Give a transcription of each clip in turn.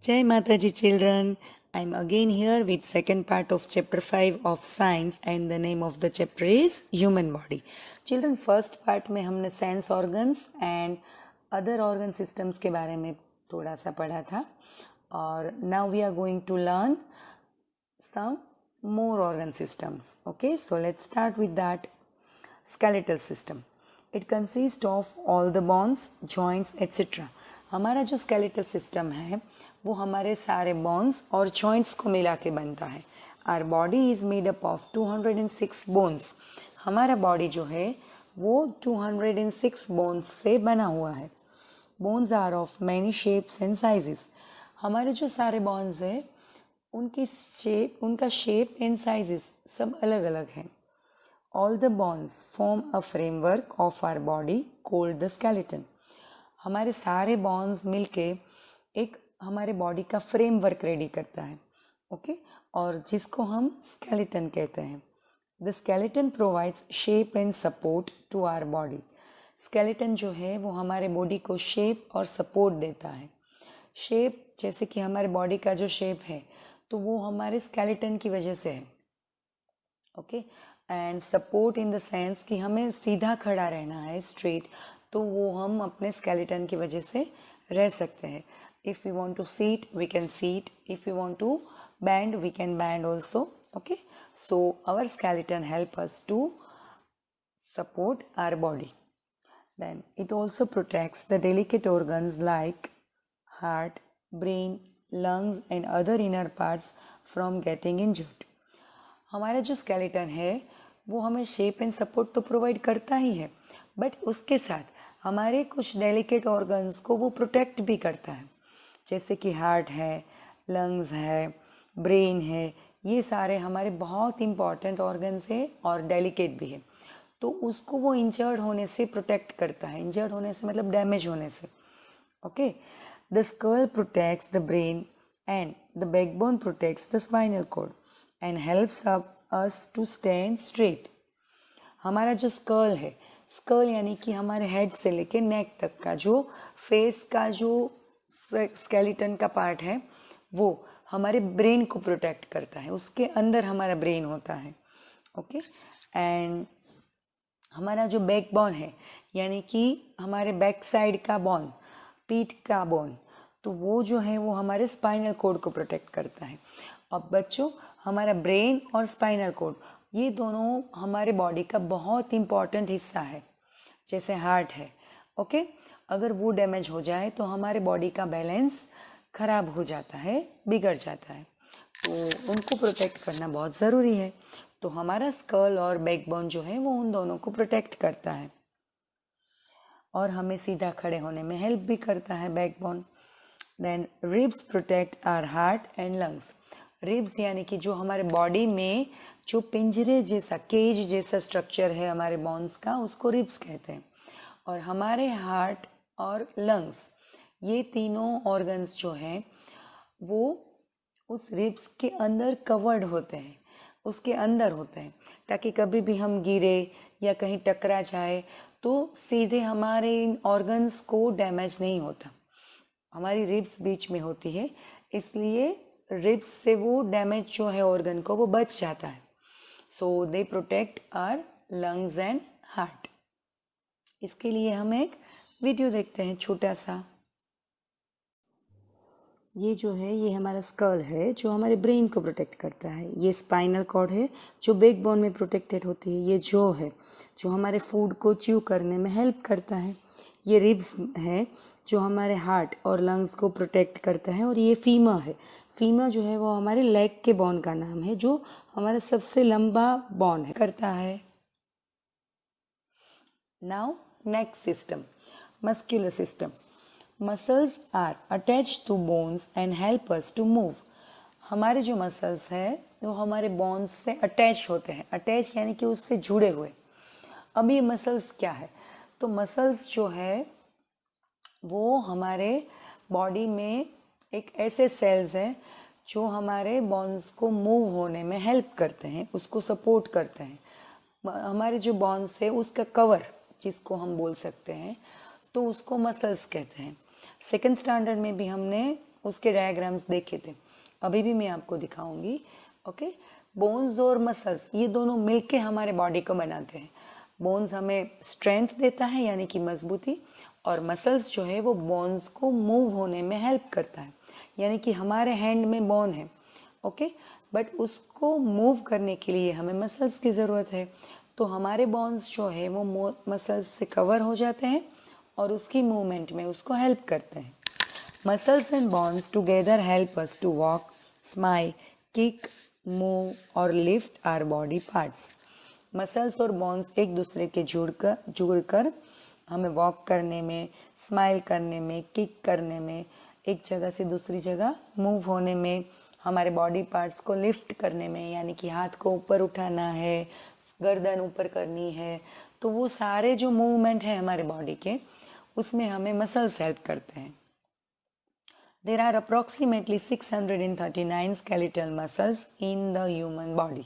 Jai Mataji children, I'm again here with second part of chapter 5 of science and the name of the chapter is human body. Children, first part में हमने sense organs and other organ systems के बारे में थोड़ा सा पढ़ा था और now we are going to learn some more organ systems. Okay, so let's start with that. Skeletal system. It consists of all the bones, joints, etc. हमारा जो skeletal system है वो हमारे सारे bones और joints को मिला के बनता है. Our body is made up of 206 bones. हमारा body जो है वो 206 bones से बना हुआ है. Bones are of many shapes and sizes. हमारे जो सारे bones है उनका shape and sizes सब अलग अलग हैं. All the bones form a framework of our body called the skeleton. हमारे सारे bones मिलके एक हमारे बॉडी का फ्रेमवर्क रेडी करता है, ओके और जिसको हम स्केलेटन कहते हैं. The skeleton provides shape and support to our body. Skeleton जो है वो हमारे बॉडी को शेप और सपोर्ट देता है. शेप जैसे कि हमारे बॉडी का जो शेप है तो वो हमारे स्केलेटन की वजह से है, okay and support in the sense कि हमें सीधा खड़ा रहना है, स्ट्रेट, तो वो हम अपने स्केलेटन की वजह से रह सकते हैं. If we want to sit, we can sit. If we want to bend, we can bend also. Okay. So our skeleton help us to support our body. Then it also protects the delicate organs like heart, brain, lungs and other inner parts from getting injured. हमारा जो skeleton है वो हमें shape and support तो provide करता ही है, but उसके साथ हमारे कुछ delicate organs को वो protect भी करता है. जैसे कि हार्ट है, लंग्स है, ब्रेन है, ये सारे हमारे बहुत इम्पॉर्टेंट ऑर्गन्स है और डेलिकेट भी है, तो उसको वो इंजर्ड होने से प्रोटेक्ट करता है. इंजर्ड होने से मतलब डैमेज होने से, okay. The skull protects the brain and the backbone protects the spinal cord and helps us to stand straight. हमारा जो स्कल है, स्कल यानी कि हमारे हेड से लेके नेक तक का जो फेस का जो स्केलेटन का पार्ट है वो हमारे ब्रेन को प्रोटेक्ट करता है. उसके अंदर हमारा ब्रेन होता है, ओके एंड हमारा जो बैकबोन है यानी कि हमारे बैक साइड का बोन, पीठ का बोन, तो वो जो है वो हमारे स्पाइनल कॉर्ड को प्रोटेक्ट करता है. अब बच्चों, हमारा ब्रेन और स्पाइनल कॉर्ड ये दोनों हमारे बॉडी का बहुत इम्पॉर्टेंट हिस्सा है. जैसे हार्ट है, ओके अगर वो डैमेज हो जाए तो हमारे बॉडी का बैलेंस खराब हो जाता है, बिगड़ जाता है, तो उनको प्रोटेक्ट करना बहुत ज़रूरी है. तो हमारा स्कल और बैकबोन जो है वो उन दोनों को प्रोटेक्ट करता है और हमें सीधा खड़े होने में हेल्प भी करता है backbone. Then ribs protect our heart and lungs. Ribs यानी कि जो हमारे बॉडी में जो पिंजरे जैसा, केज जैसा स्ट्रक्चर है हमारे बोन्स का, उसको रिब्स कहते हैं. और हमारे हार्ट और लंग्स ये तीनों ऑर्गन्स जो हैं वो उस रिब्स के अंदर कवर्ड होते हैं, उसके अंदर होते हैं, ताकि कभी भी हम गिरे या कहीं टकरा जाए तो सीधे हमारे इन ऑर्गन्स को डैमेज नहीं होता. हमारी रिब्स बीच में होती है, इसलिए रिब्स से वो डैमेज जो है ऑर्गन को वो बच जाता है. So they protect our lungs and heart. इसके लिए हम एक वीडियो देखते हैं छोटा सा. ये जो है ये हमारा स्कल है जो हमारे ब्रेन को प्रोटेक्ट करता है. ये स्पाइनल कॉर्ड है जो बैकबोन में प्रोटेक्टेड होती है. ये जॉ है जो हमारे फूड को च्यू करने में हेल्प करता है. ये रिब्स है जो हमारे हार्ट और लंग्स को प्रोटेक्ट करता है. और ये फीमर है. फीमर जो है वो हमारे लेग के बोन का नाम है जो हमारा सबसे लंबा बोन है करता है. Now next system, muscular system. Muscles are attached to bones and help us to move. हमारे जो मसल्स हैं वो हमारे बोन्स से अटैच होते हैं. अटैच यानी कि उससे जुड़े हुए. अब ये मसल्स क्या है? तो मसल्स जो है वो हमारे बॉडी में एक ऐसे सेल्स हैं जो हमारे बोन्स को मूव होने में हेल्प करते हैं, उसको सपोर्ट करते हैं. हमारे जो बोन्स है उसका कवर जिसको हम बोल सकते हैं तो उसको मसल्स कहते हैं. सेकंड स्टैंडर्ड में भी हमने उसके डायग्राम्स देखे थे, अभी भी मैं आपको दिखाऊंगी। ओके, बोन्स और मसल्स ये दोनों मिलके हमारे बॉडी को बनाते हैं। बोन्स हमें स्ट्रेंथ देता है यानी कि मजबूती, और मसल्स जो है वो बोन्स को मूव होने में हेल्प करता है। यानी कि हमारे हैंड में बोन है, ओके, बट उसको मूव करने के लिए हमें मसल्स की ज़रूरत है। तो हमारे बोन्स जो है वो मसल्स से कवर हो जाते हैं और उसकी मूवमेंट में उसको हेल्प करते हैं। Muscles and bones together help us to walk, smile, kick, move और lift our body parts. Muscles और बोन्स एक दूसरे के जुड़कर हमें वॉक करने में, स्माइल करने में, किक करने में, एक जगह से दूसरी जगह मूव होने में, हमारे बॉडी पार्ट्स को लिफ्ट करने में, यानी कि हाथ को ऊपर उठाना है, गर्दन ऊपर करनी है, तो वो सारे जो मूवमेंट है हमारे बॉडी के, उसमें हमें मसल्स हेल्प करते हैं। There are approximately 639 skeletal muscles in the human body.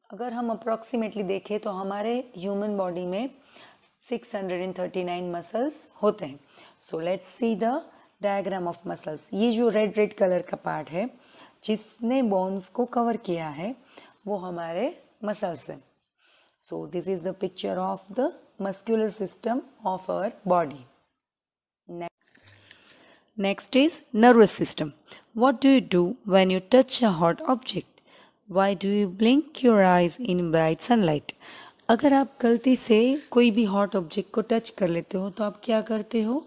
अगर हम अप्रॉक्सीमेटली देखें तो हमारे ह्यूमन बॉडी में 639 मसल्स होते हैं। So let's see the diagram of muscles. ये जो रेड रेड कलर का पार्ट है जिसने बोन्स को कवर किया है वो हमारे मसल्स हैं। So this is the picture of the muscular system of our body. Next is nervous system. What do you do when you touch a hot object? Why do you blink your eyes in bright sunlight? अगर आप गलती से कोई भी hot object को touch कर लेते हो तो आप क्या करते हो?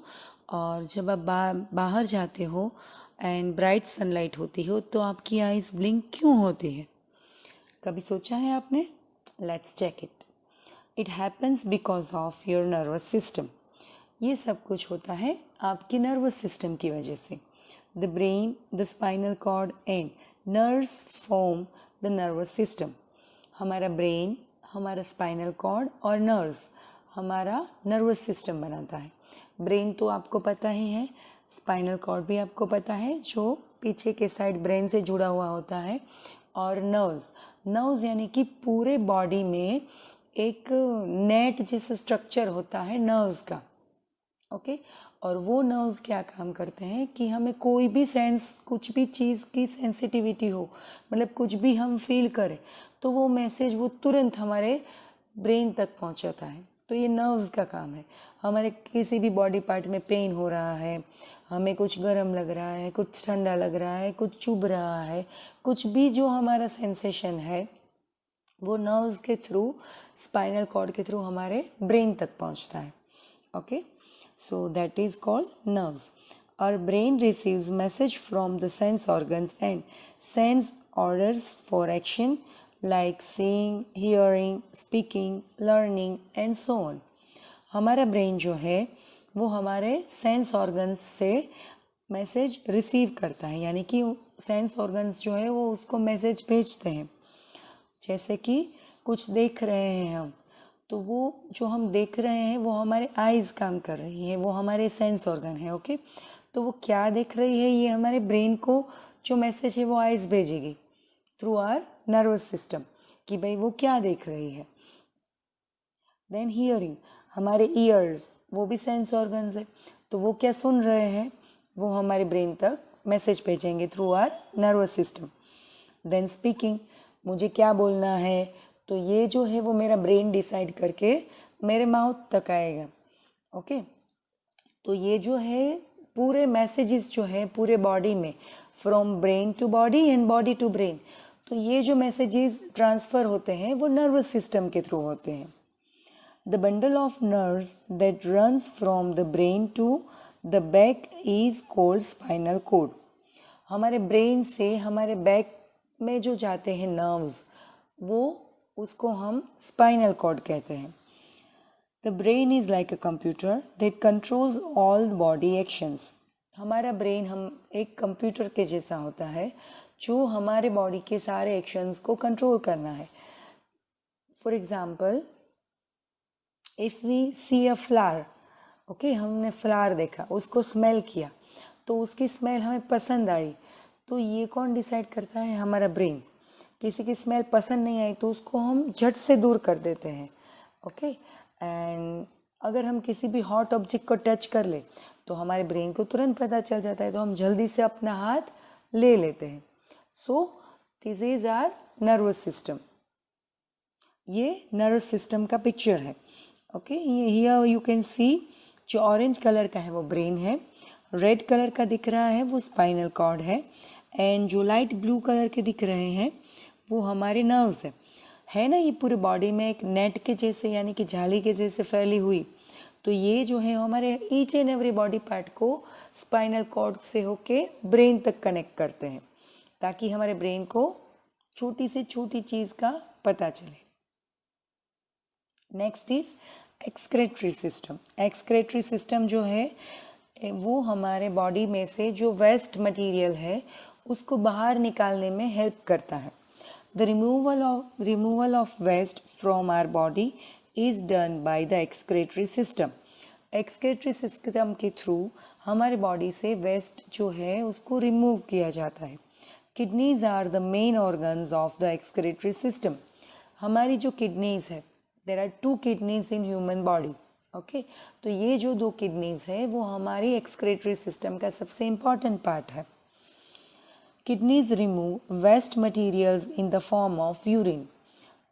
और जब आप बाहर जाते हो एंड ब्राइट सनलाइट होती हो तो आपकी आइज़ ब्लिंक क्यों होती है? कभी सोचा है आपने? Let's check it. It happens because of your nervous system. ये सब कुछ होता है आपकी नर्वस सिस्टम की वजह से। The brain, the spinal cord and nerves form the nervous system. हमारा ब्रेन, हमारा स्पाइनल कॉर्ड और नर्व्स हमारा नर्वस सिस्टम बनाता है। ब्रेन तो आपको पता ही है, स्पाइनल कॉर्ड भी आपको पता है जो पीछे के साइड ब्रेन से जुड़ा हुआ होता है, और नर्व्स यानी कि पूरे बॉडी में एक नेट जैसा स्ट्रक्चर होता है नर्व्स का, ओके। और वो नर्व्स क्या काम करते हैं कि हमें कोई भी सेंस, कुछ भी चीज़ की सेंसिटिविटी हो, मतलब कुछ भी हम फील करें तो वो मैसेज वो तुरंत हमारे ब्रेन तक पहुंचाता है। तो ये नर्व्स का काम है। हमारे किसी भी बॉडी पार्ट में पेन हो रहा है, हमें कुछ गर्म लग रहा है, कुछ ठंडा लग रहा है, कुछ चुभ रहा है, कुछ भी जो हमारा सेंसेशन है वो नर्व्स के थ्रू, स्पाइनल कॉर्ड के थ्रू हमारे ब्रेन तक पहुंचता है, okay. So that is called nerves. Our brain receives message from the sense organs and sends orders for action like seeing, hearing, speaking, learning and so on. हमारा brain जो है वो हमारे सेंस ऑर्गन्स से message receive करता है, यानी कि सेंस ऑर्गन्स जो है वो उसको मैसेज भेजते हैं। जैसे कि कुछ देख रहे हैं हम, तो वो जो हम देख रहे हैं वो हमारे आइज़ काम कर रही है, वो हमारे सेंस ऑर्गन है, ओके। तो वो क्या देख रही है, ये हमारे ब्रेन को जो मैसेज है वो आइज़ भेजेगी थ्रू आवर नर्वस सिस्टम कि भाई वो क्या देख रही है। देन हियरिंग, हमारे ईयर्स वो भी सेंस ऑर्गन्स है, तो वो क्या सुन रहे हैं वो हमारे ब्रेन तक मैसेज भेजेंगे through our nervous system. Then speaking, मुझे क्या बोलना है तो ये जो है वो मेरा ब्रेन डिसाइड करके मेरे माउथ तक आएगा, ओके। तो ये जो है पूरे मैसेजेस जो है पूरे बॉडी में, from brain to body and body to brain, तो ये जो मैसेजेस ट्रांसफ़र होते हैं वो नर्वस सिस्टम के थ्रू होते हैं। The bundle of nerves that runs from the brain to the back is called spinal cord. हमारे ब्रेन से हमारे बैक में जो जाते हैं नर्व्स, वो उसको हम स्पाइनल कॉर्ड कहते हैं। The brain is like a computer that controls all body actions. हमारा ब्रेन हम एक कंप्यूटर के जैसा होता है जो हमारे बॉडी के सारे एक्शंस को कंट्रोल करना है। For example, if we see a flower, okay, हमने फ्लावर देखा, उसको स्मेल किया, तो उसकी स्मेल हमें पसंद आई, तो ये कौन डिसाइड करता है? हमारा ब्रेन। किसी की स्मेल पसंद नहीं आई तो उसको हम झट से दूर कर देते हैं, ओके। एंड अगर हम किसी भी हॉट ऑब्जेक्ट को टच कर ले तो हमारे ब्रेन को तुरंत पता चल जाता है, तो हम जल्दी से अपना हाथ ले लेते हैं. So this is our nervous system. ये नर्वस सिस्टम का पिक्चर है. Okay, here you can see जो ऑरेंज कलर का है वो ब्रेन है, रेड कलर का दिख रहा है वो स्पाइनल कॉर्ड है, एंड जो लाइट ब्लू कलर के दिख रहे हैं वो हमारे नर्व्स है ना. ये पूरे बॉडी में एक नेट के जैसे यानी कि जाली के जैसे फैली हुई. तो ये जो है हमारे each and every body part को स्पाइनल कॉर्ड से होके ब्रेन तक कनेक्ट करते हैं ताकि हमारे ब्रेन को छोटी से छोटी चीज़ का पता चले. Next is excretory system. Excretory system जो है वो हमारे बॉडी में से जो वेस्ट मटेरियल है उसको बाहर निकालने में हेल्प करता है. The removal of waste from our body is done by the excretory system. Excretory system के थ्रू हमारे बॉडी से वेस्ट जो है उसको रिमूव किया जाता है. Kidneys are the main organs of the excretory system. हमारी जो किडनीज है, there are 2 kidneys in human body. Okay, तो ये जो 2 किडनीज है वो हमारी एक्सक्रेटरी सिस्टम का सबसे इम्पॉर्टेंट पार्ट है. Kidneys remove waste materials in the form of urine.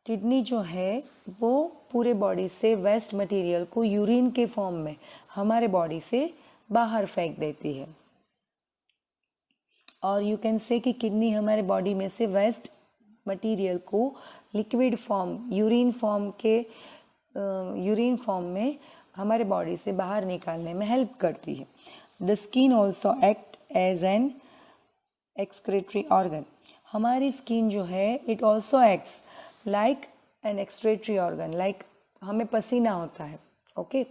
Kidney जो है वो पूरे बॉडी से वेस्ट मटेरियल को यूरिन के फॉर्म में हमारे बॉडी से बाहर फेंक देती है. और यू कैन से कि किडनी हमारे बॉडी में से वेस्ट मटेरियल को लिक्विड फॉर्म यूरिन फॉर्म में हमारे बॉडी से बाहर निकालने में हेल्प करती है. The skin also act as an excretory organ. हमारी स्किन जो है it also acts like an excretory organ. Like हमें पसीना होता है. ओके,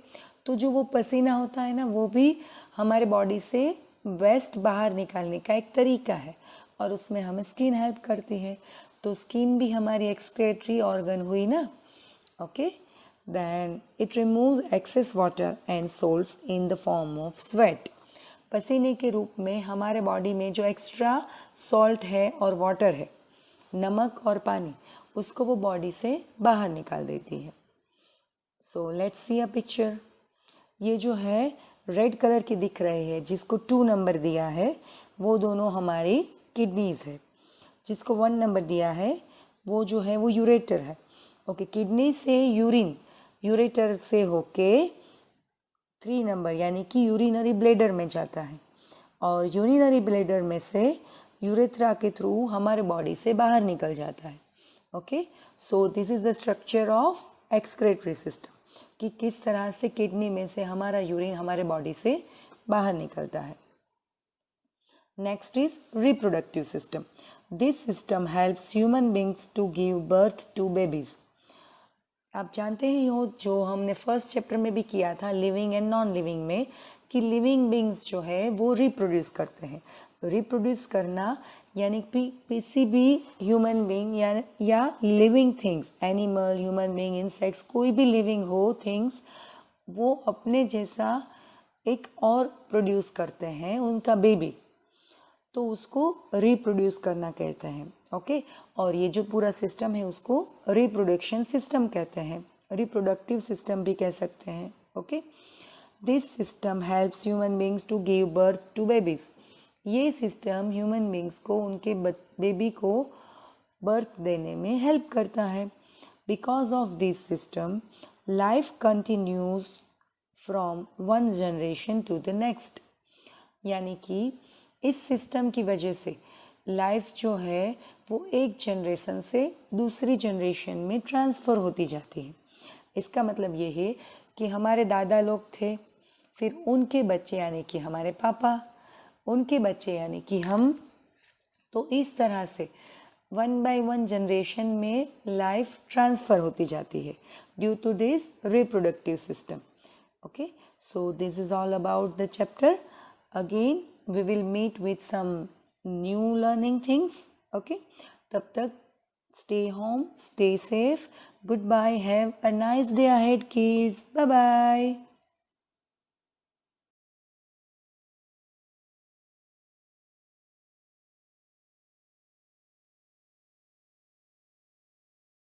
तो जो वो पसीना होता है ना वो भी हमारे बॉडी से वेस्ट बाहर निकालने का एक तरीका है और उसमें हमें स्किन हेल्प करती है. तो स्किन भी हमारी एक्सक्रेटरी ऑर्गन हुई ना. Okay, then it removes excess water and salts in the form of sweat. पसीने के रूप में हमारे बॉडी में जो एक्स्ट्रा सॉल्ट है और वाटर है, नमक और पानी, उसको वो बॉडी से बाहर निकाल देती है. So let's see a picture. ये जो है रेड कलर की दिख रहे हैं जिसको 2 नंबर दिया है वो दोनों हमारी किडनीज है. जिसको 1 नंबर दिया है वो जो है वो यूरेटर है. ओके, किडनी से यूरेटर से होके 3 नंबर यानी कि यूरिनरी ब्लेडर में जाता है और यूरिनरी ब्लेडर में से यूरेथ्रा के थ्रू हमारे बॉडी से बाहर निकल जाता है. Okay, so this is the structure of excretory system कि किस तरह से किडनी में से हमारा यूरिन हमारे बॉडी से बाहर निकलता है. Next is reproductive system. This system helps human beings to give birth to babies. आप जानते ही हो जो हमने फर्स्ट चैप्टर में भी किया था लिविंग एंड नॉन लिविंग में कि लिविंग बींग्स जो है वो रिप्रोड्यूस करते हैं. रिप्रोड्यूस करना यानी किसी भी ह्यूमन बींग या living things, animal, human being, insects, कोई भी लिविंग हो थिंग्स, वो अपने जैसा एक और प्रोड्यूस करते हैं उनका बेबी, तो उसको रिप्रोड्यूस करना कहते हैं. ओके, और ये जो पूरा सिस्टम है उसको रिप्रोडक्शन सिस्टम कहते हैं, रिप्रोडक्टिव सिस्टम भी कह सकते हैं. Okay, this system helps human beings to give birth to babies. ये सिस्टम ह्यूमन बींग्स को उनके बेबी को बर्थ देने में हेल्प करता है. Because of this system life continues from one generation to the next. यानी कि इस सिस्टम की वजह से लाइफ जो है वो एक जनरेशन से दूसरी जनरेशन में ट्रांसफ़र होती जाती है. इसका मतलब ये है कि हमारे दादा लोग थे, फिर उनके बच्चे यानी कि हमारे पापा, उनके बच्चे यानी कि हम, तो इस तरह से 1 by 1 जनरेशन में लाइफ ट्रांसफ़र होती जाती है due to this reproductive system. Okay, so this is all about the chapter. Again we will meet with some new learning things. Okay, तब तक stay home, stay safe. Goodbye. Have a nice day ahead, kids. Bye bye.